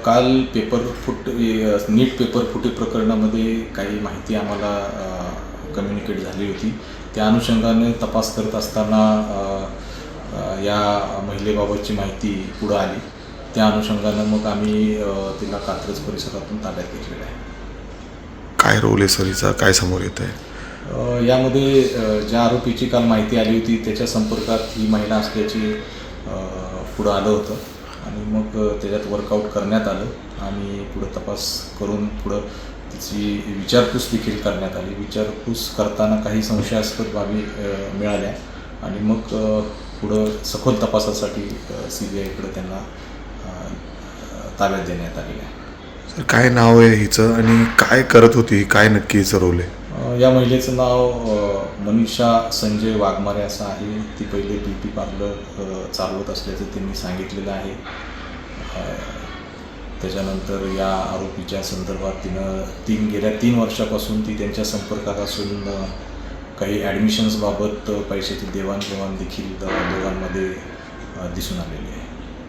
काल नीट पेपर फुटी प्रकरणामध्ये काही माहिती आम्हाला कम्युनिकेट झाली होती. त्या अनुषंगाने तपास करत असताना या महिलेबाबतची माहिती पुढं आली. त्या अनुषंगानं मग आम्ही तिला कात्रज परिसरातून ताब्यात घेतलेलं आहे. काय रोल आहे सर हिचा, काय समोर येत आहे? यामध्ये ज्या आरोपीची काल माहिती आली होती त्याच्या संपर्कात ही महिला असल्याची पुढं आलं होतं आणि मग त्याच्यात वर्कआउट करण्यात आलं आणि पुढं तपास करून पुढं तिची विचारपूस देखील करण्यात आली. विचारपूस करताना काही संशयास्पद बाबी मिळाल्या आणि मग पुढं सखोल तपासासाठी CBIकडे त्यांना ताब्यात देण्यात आलेलं आहे. सर काय नाव आहे हिचं आणि काय करत होती, काय नक्की हिचं रोल आहे? या महिलेचं नाव मनीषा संजय वाघमारे असं आहे. ती पहिले ब्युटी पार्लर चालवत असल्याचं त्यांनी सांगितलेलं आहे. त्याच्यानंतर या आरोपीच्या संदर्भात गेल्या 3 वर्षापासून ती त्यांच्या संपर्कात असून काही ॲडमिशन्सबाबत पैशाची देवाणघेवाण देखील दोघांमध्ये दिसून आलेली आहे.